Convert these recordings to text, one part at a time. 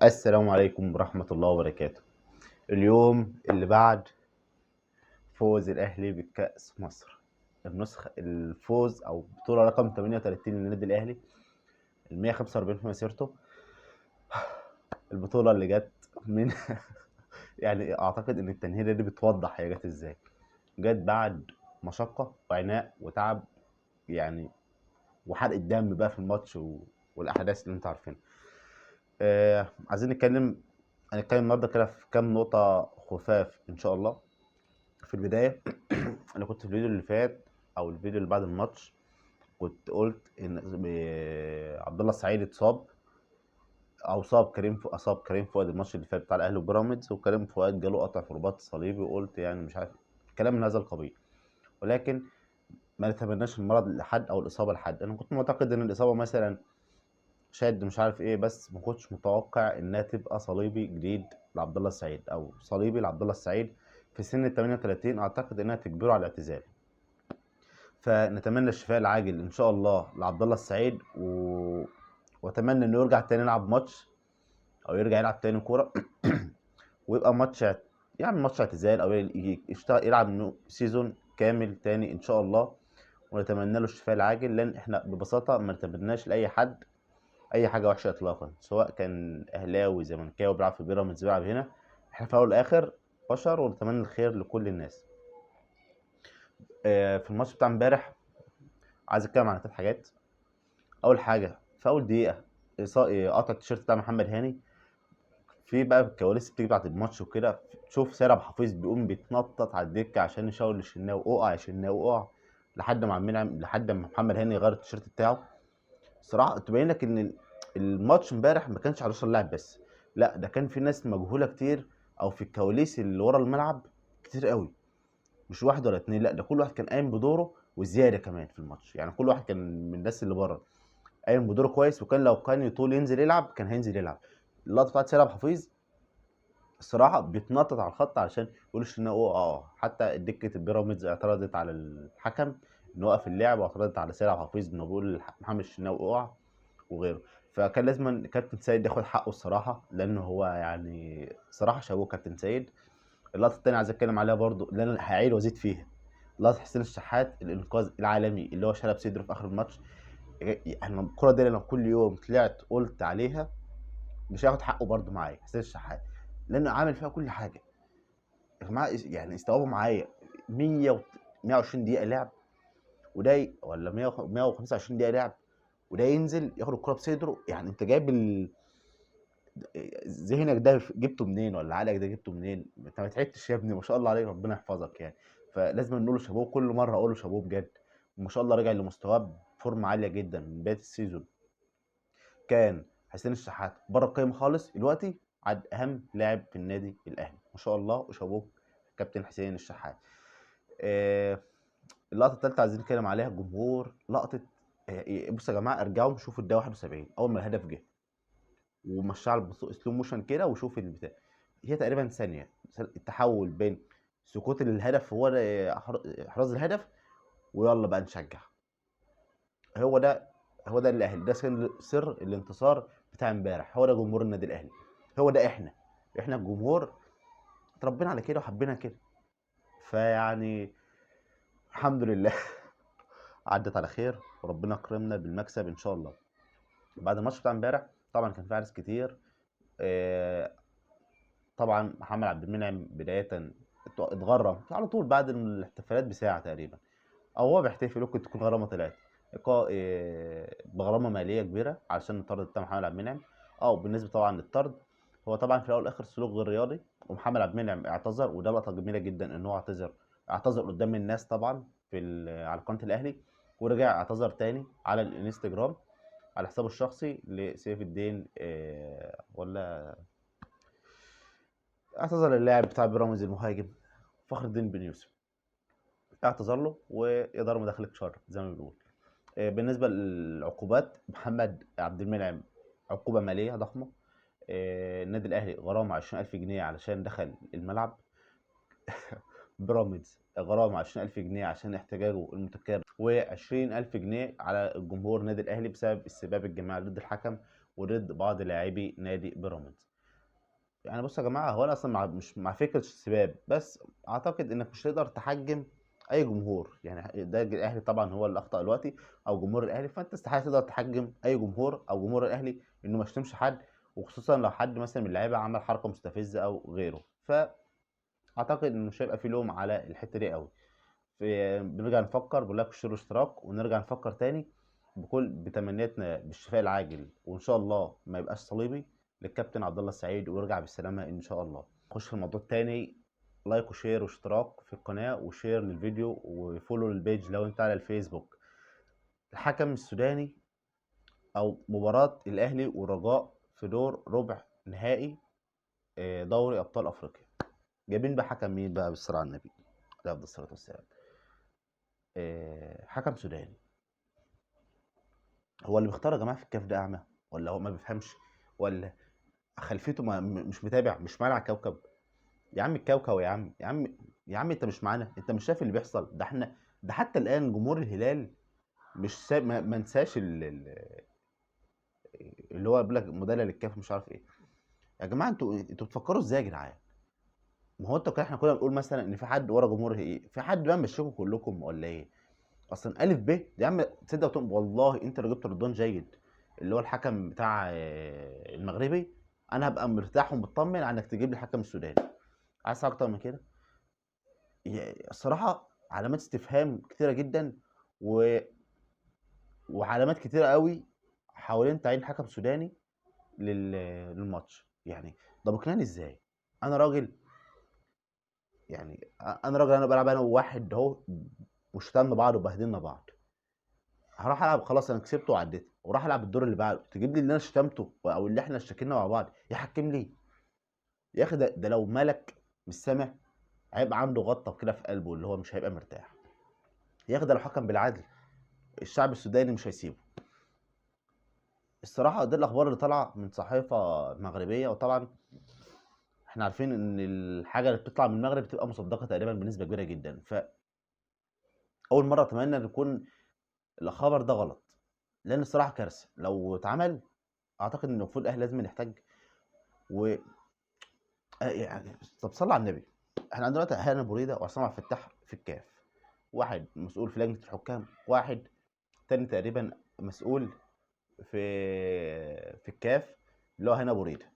السلام عليكم ورحمة الله وبركاته. اليوم اللي بعد فوز الأهلي بكأس مصر، الفوز أو بطولة رقم 38 للنادي الأهلي، ال 145 في مسيرته. البطولة اللي جت من يعني أعتقد إن التنهيدة دي بتوضح هي جت إزاي. جت بعد مشقة وعناء وتعب يعني، وحرق الدم بقى في الماتش والأحداث اللي أنتوا عارفينها. عايزين هنتكلم النهارده كده في كام نقطة خفاف إن شاء الله. في البداية أنا كنت في الفيديو اللي فات أو الفيديو اللي بعد الماتش كنت قلت إن عبد الله السعيد اتصاب أو أصاب كريم فؤاد الماتش اللي فات بتاع الأهلي وبيراميدز، وكريم فؤاد جاله قطع في الرباط الصليبي، وقلت يعني مش عارف كلام من هذا القبيل. ولكن ما نتمناش المرض لحد أو الإصابة لحد. أنا كنت معتقد إن الإصابة مثلا شد مش عارف إيه، بس ما كنتش متوقع إنها تبقى صليبي جديد لعبد الله السعيد أو صليبي لعبد الله السعيد في سن ال 38. أعتقد إنها تجبره على الاعتزال. فنتمنى الشفاء العاجل ان شاء الله لعبد الله السعيد واتمنى انه يرجع تاني يلعب ماتش او يرجع يلعب تاني كوره ويبقى يعني ماتش اعتزال او يلعب سيزون كامل تاني ان شاء الله. ونتمنى له الشفاء العاجل، لان احنا ببساطه ما نتمناش لاي حد اي حاجه وحشه اطلاقا، سواء كان اهلاوي زملكاوي بيلعب في بيراميدز بيلعب هنا. احنا في الاول والاخر بشر ونتمنى الخير لكل الناس. في الماتش بتاع امبارح عايز اتكلم عن 3 حاجات. اول حاجه، في اول دقيقه قطع التيشيرت بتاع محمد هاني. في بقى الكواليس بتيجي بعد الماتش وكده، تشوف سيد عبد الحفيظ بيقوم بيتنطط على الدكه عشان يشاور للشناوي اقع يا شناوي اقع، لحد ما محمد هاني يغير التيشيرت بتاعه. الصراحه تبين لك ان الماتش امبارح ما كانش على وش اللاعب بس، لا ده كان في ناس مجهوله كتير، او في الكواليس اللي ورا الملعب كتير قوي. مش واحد ولا اتنين، لا ده كل واحد كان قايم بدوره وزياده كمان في الماتش. يعني كل واحد كان من الناس اللي بره قايم بدوره كويس، وكان لو كان يطول ينزل يلعب كان هينزل يلعب. اللقطه بتاعت سيد عبد الحفيظ الصراحه بيتنطط على الخط علشان يقولش ان هو حتى دكه البيراميدز اعترضت على الحكم انه وقف اللعب، واعترضت على سيد عبد الحفيظ انه بيقول محمد الشناوي اقع وغيره. فكان لازم كابتن سيد ياخد حقه الصراحه، لانه هو يعني صراحه شابوه كابتن سيد. اللقطه الثانيه عايز اتكلم عليها برضو، اللي انا هعيد وازيد فيها، لقطه حسين الشحات الانقاذ العالمي اللي هو شلب صدره في اخر الماتش. يعني الكرة دي لو كل يوم طلعت قلت عليها مش هياخد حقه برضه معايا حسين الشحات، لانه عامل فيها كل حاجه. يا جماعه يعني استوعبوا معايا 100 120 دقيقه لعب، وده ولا 100 125 دقيقه لعب، وده ينزل ياخد الكرة بصدره. يعني انت جايب ذهنك ده جبته منين، ولا عقلك ده جبته منين؟ انت ما تعبتش يا ابني، ما شاء الله عليك، ربنا يحفظك يعني. فلازم نقول له شابوه، كل مره اقول له شابوه بجد. وما شاء الله رجع لمستواه بفورمه عاليه جدا من بدايه السيزون. كان حسين الشحات بره القايمه خالص، دلوقتي عاد اهم لاعب في النادي الاهلي ما شاء الله، وشابوه كابتن حسين الشحات. آه، اللقطه الثالثه عايزين نتكلم عليها الجمهور. لقطه بصوا يا جماعه، ارجعوا شوفوا الدقيقه 71 اول ما الهدف جه، ومشى على سلو موشن كده، وشوف البتاع. هي تقريبا ثانيه التحول بين سقوط الهدف هو احراز الهدف، ويلا بقى نشجع. هو ده هو ده الاهلي، ده سر الانتصار بتاع امبارح. هو ده جمهور النادي الاهلي، هو ده احنا الجمهور اتربينا على كده وحبينا كده. فيعني الحمد لله عدت على خير وربنا كرمنا بالمكسب ان شاء الله. بعد الماتش بتاع امبارح طبعا كان في حارس كتير. آه، طبعا محمد عبد المنعم بدايه اتغرم على طول بعد الاحتفالات بساعه تقريبا، او هو بيحتفل، ممكن تكون غرامه طلعت بغرامه ماليه كبيره علشان الطرد بتاع محمد عبد المنعم. بالنسبه طبعا للطرد، هو طبعا في الاول والاخر سلوك غير رياضي، ومحمد عبد المنعم اعتذر، وده لقطه جميله جدا ان هو اعتذر قدام الناس طبعا على قناه الاهلي، ورجع اعتذر تاني على الانستجرام على حسابه الشخصي لسيف الدين ولا اعتذر للاعب بتاع بيراميدز المهاجم فخر الدين بن يوسف، اعتذر له واداره مداخله شر زي ما بنقول. بالنسبه للعقوبات، محمد عبد المنعم عقوبه ماليه ضخمه. النادي الاهلي غرامه 20000 جنيه علشان دخل الملعب. بيراميدز غرامه 20000 جنيه عشان احتجاجه المتكرر، و20000 جنيه على الجمهور النادي الاهلي بسبب السباب الجماعي ضد الحكم وضد بعض لاعبي نادي بيراميدز. يعني بصوا يا جماعه، هو انا اصلا مش مع فكره السباب، بس اعتقد انك مش تقدر تحجم اي جمهور. يعني ده الاهلي طبعا هو اللي اخطا دلوقتي، او جمهور الاهلي، فانت استحاله تقدر تحجم اي جمهور او جمهور الاهلي انه ما يشتمش حد، وخصوصا لو حد مثلا من اللعيبه عمل حركه مستفزه او غيره. فاعتقد انه مش هيبقى في لوم على الحته دي قوي. بنرجع نفكر بقول لك اشتروا اشتراك، ونرجع نفكر تاني بتمنياتنا بالشفاء العاجل، وان شاء الله ما يبقاش صليبي، للكابتن عبد الله السعيد، ويرجع بالسلامه ان شاء الله. نخش في الموضوع التاني. لايك وشير واشتراك في القناه، وشير للفيديو، وفولو للبيج لو انت على الفيسبوك. الحكم السوداني، او مباراه الاهلي والرجاء في دور ربع نهائي دوري ابطال افريقيا، جايبين بقى حكم مين بقى بالصلاه على النبي عليه افضل الصلاه والسلام؟ حكم سوداني. هو اللي بيختار يا جماعه في الكاف ده اعمى، ولا هو ما بيفهمش، ولا خلفيته مش متابع، مش معانا على الكوكب؟ يا عم الكوكب، يا عم، يا عم، يا عم، انت مش معانا، انت مش شايف اللي بيحصل ده؟ احنا ده حتى الان جمهور الهلال مش ما نساش اللي هو بيقول لك مدلل الكاف مش عارف ايه. يا جماعه انتوا بتفكروا ازاي يا جدعان؟ ما هو انتوا كده، احنا كنا بنقول مثلا ان في حد ورا جمهور ايه، في حد بقى مشيكم كلكم ولا ايه؟ اصلا الف ب يا عم تصدق والله انت لو جبت رضوان جيد اللي هو الحكم بتاع المغربي، انا هبقى مرتاح ومطمن على انك تجيب لي الحكم السوداني. عايز اكتر من كده؟ الصراحه علامات استفهام كتيره جدا، و... وعلامات كتيره قوي حوالين تعيين حكم سوداني للماتش. يعني ده بقنعني ازاي؟ انا راجل، يعني انا راجل، انا بلعب انا وواحد اهو، وشتمنا بعض وبهدلنا بعض، هروح العب خلاص انا كسبته وعديت، وراح العب الدور اللي بعده، تجيب لي اللي انا شتمته او اللي احنا اشتكينا مع بعض يحكم لي؟ يا اخي ده لو ملك مش سامع هيبقى عنده غطه كده في قلبه اللي هو مش هيبقى مرتاح. يا اخي ده لو حكم بالعدل الشعب السوداني مش هيسيبه. الصراحه دي الاخبار اللي طالعه من صحيفه مغربيه، وطبعا احنا عارفين ان الحاجه اللي بتطلع من المغرب بتبقى مصدقه تقريبا بنسبه كبيره جدا. فاول مره اتمنى ان يكون الخبر ده غلط، لان الصراحه كارثه لو اتعمل. اعتقد ان المفروض الاهلي لازم يحتاج. و يعني طب صلى على النبي، احنا عندنا دلوقتي هاني ابو ريده وعصام عبد الفتاح في الكاف، واحد مسؤول في لجنه الحكام، واحد تاني تقريبا مسؤول في الكاف اللي هو هاني ابو ريده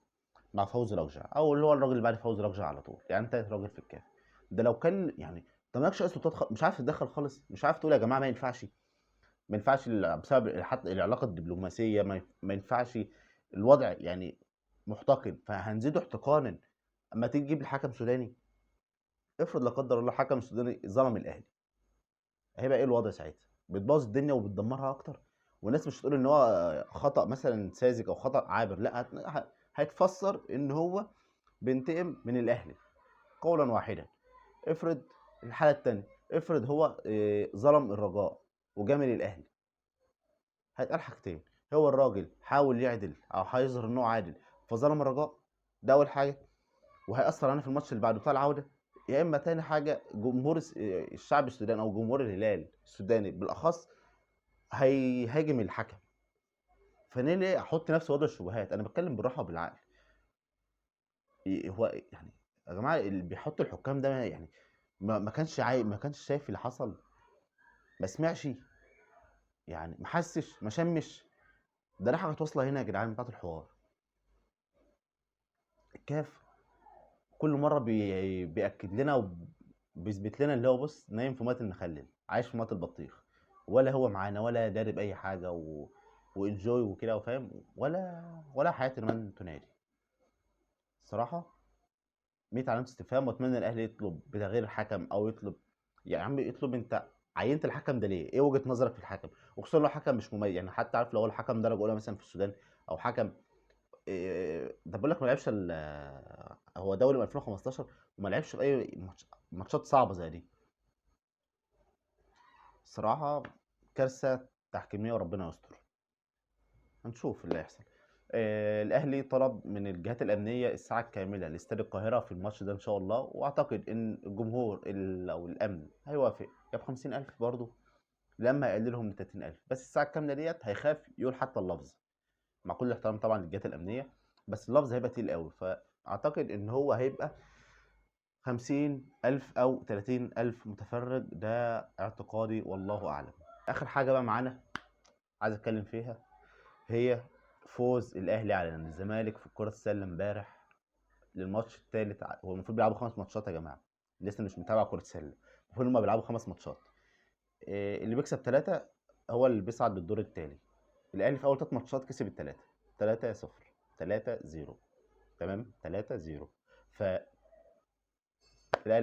مع فوزي لقجع، او اللي هو الراجل اللي بعد فوزي لقجع على طول. يعني انت راجل في الكاف، ده لو كان يعني انت مالكش اي سلطات مش عارف تتدخل خالص، مش عارف تقول يا جماعه ما ينفعش، ما ينفعش بسبب حتى العلاقه الدبلوماسيه، ما ينفعش الوضع يعني محتقن، فهنزيده احتقانا اما تيجي تجيب لي حكم سوداني. افرض لا قدر الله حكم سوداني ظلم الاهلي، هيبقى ايه الوضع ساعتها؟ بتبوظ الدنيا وبتدمرها اكتر. والناس مش هتقول ان هو خطأ مثلا ساذج او خطأ عابر، لا هيتفسر ان هو بينتقم من الاهلي قولا واحدا. افرض الحالة التانية، افرض هو ظلم الرجاء وجامل الاهلي، هيتقال حاجتين: هو الراجل حاول يعدل او هيظهر ان هو عادل فظلم الرجاء، ده اول حاجة، وهيأثر علينا في الماتش اللي بعده بتاع العودة. يا اما تاني حاجة جمهور الشعب السوداني او جمهور الهلال السوداني بالاخص هيهاجم الحكم. فانا ليه احط نفسي وضع الشبهات؟ انا بتكلم بالراحه وبالعقل. هو يعني يا جماعه اللي بيحط الحكام ده يعني ما كانش شايف اللي حصل، ما سمعش، يعني ما حسش، ما شمش. ده حاجه واصله هنا يا جدعان بتاعت الحوار. الكاف كل مره بياكد لنا وبيثبت لنا اللي هو بص نايم في ميه المخلل، عايش في ميه البطيخ، ولا هو معانا ولا دارب اي حاجه وانجوي وكده وفاهم، ولا حياه من تنادي. الصراحه 100 علامه استفهام، واتمنى الاهلي يطلب بتغيير الحكم، او يطلب، يا عم يطلب انت عينت الحكم ده ليه؟ ايه وجهه نظرك في الحكم؟ وخصوصا لو حكم مش مميز، يعني حتى عارف لو هو الحكم درجه اولى مثلا في السودان، او حكم ده بقول لك ما لعبش هو دوري من 2015 وما لعبش في اي ماتشات صعبه زي دي. الصراحه كارثه تحكيميه، وربنا يستر. هنشوف اللي هيحصل. الاهلي طلب من الجهات الامنيه الساعه الكامله لاستاد القاهره في الماتش ده ان شاء الله، واعتقد ان الجمهور او الامن هيوافق، يا ب 50,000 برضه لما يقللهم ل 30,000، بس الساعه الكامله ديت هيخاف يقول حتى اللفظ، مع كل احترام طبعا للجهات الامنيه. بس اللفظ هيبقى تقيل قوي، فاعتقد ان هو هيبقى 50,000 او 30,000 متفرج، ده اعتقادي والله اعلم. اخر حاجه بقى معانا عايز اتكلم فيها هي فوز الاهلي على الزمالك في الكره السله امبارح للماتش الثالث. هو المفروض بيلعبوا 5 ماتشات يا جماعه، لسه مش متابع كره السله. المفروض هم بيلعبوا 5 ماتشات. اللي بيكسب 3 هو اللي بيصعد للدور التالي. الاهلي في اول 3 ماتشات كسب الثلاثه 3-0 3-0 تمام 3-0. فالاهلي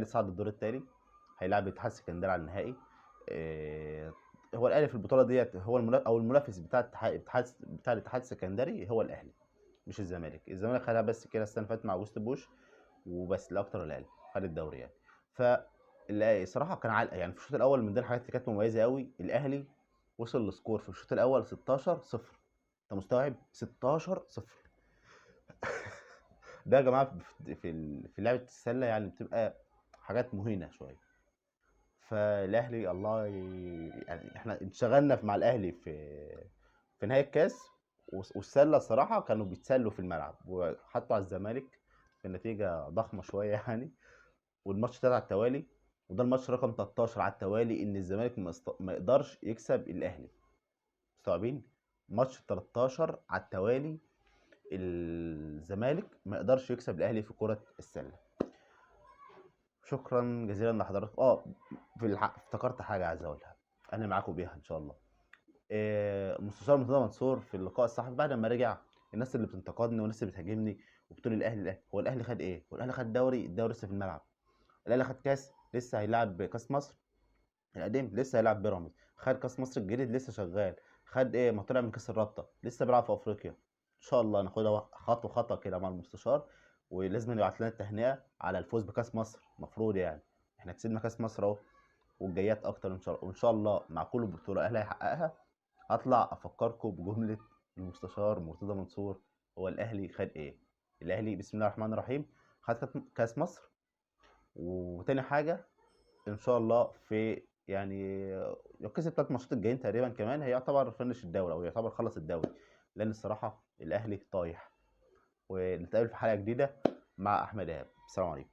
صعد للدور التالي، هيلاعب اتحاد السكندري على النهائي. هو الاهلي في البطوله ديت هو او المنافس بتاع الاتحاد السكندري هو الاهلي، مش الزمالك. الزمالك خدها بس كده السنه اللي فاتت مع وست بوش وبس، لا اكتر. الاهلي خد الدوري يعني. ف الصراحه كان علقه يعني في الشوط الاول. من ضمن الحاجات اللي كانت مميزه قوي، الاهلي وصل لسكور في الشوط الاول 16-0. انت مستوعب 16-0؟ ده يا جماعه في لعبه السله يعني بتبقى حاجات مهينه شويه. فالاهلي الله يعني احنا انشغلنا مع الاهلي في نهايه الكاس. والسله الصراحه كانوا بيتسلوا في الملعب وحطوا على الزمالك بنتيجه ضخمه شويه يعني. والماتش ده على التوالي، وده الماتش رقم 13 على التوالي ان الزمالك ما يقدرش يكسب الاهلي. مستوعبين؟ ماتش 13 على التوالي الزمالك ما يقدرش يكسب الاهلي في كره السله. شكرا جزيلا لحضرتك. في الحق افتكرت حاجه عايز اقولها، انا معاكم بيها ان شاء الله. مستشار مرتضى منصور في اللقاء الصحفي بعد ما رجع، الناس اللي بتنتقدني والناس اللي بتهاجمني وبتقول الاهلي، هو الاهلي خد ايه؟ هو الاهلي خد دوري؟ الدوري لسه في الملعب. الاهلي خد كاس؟ لسه هيلعب كاس مصر القديم، لسه هيلعب بيراميدز. خد كاس مصر الجديد لسه شغال. خد ايه؟ ما طلع من كاس الرابطه لسه بيلعب في افريقيا. ان شاء الله ناخدها خطوه خطوه كده مع المستشار، ولازم يبعت لنا التهنئه على الفوز بكاس مصر. المفروض يعني احنا كسبنا كاس مصر اهو، والجايات اكتر ان شاء الله. وان شاء الله مع كل بطوله الاهلي هيحققها هطلع افكركم بجمله المستشار مرتضى منصور. هو الاهلي خد ايه؟ الاهلي بسم الله الرحمن الرحيم خد كاس مصر. وتاني حاجه ان شاء الله في يعني لو كسب 3 ماتشات الجايين تقريبا كمان هيعتبر فنش الدوري او يعتبر خلص الدوري. لان الصراحه الاهلي طايح. ونتقابل في حلقه جديده مع احمد ايهاب. السلام عليكم.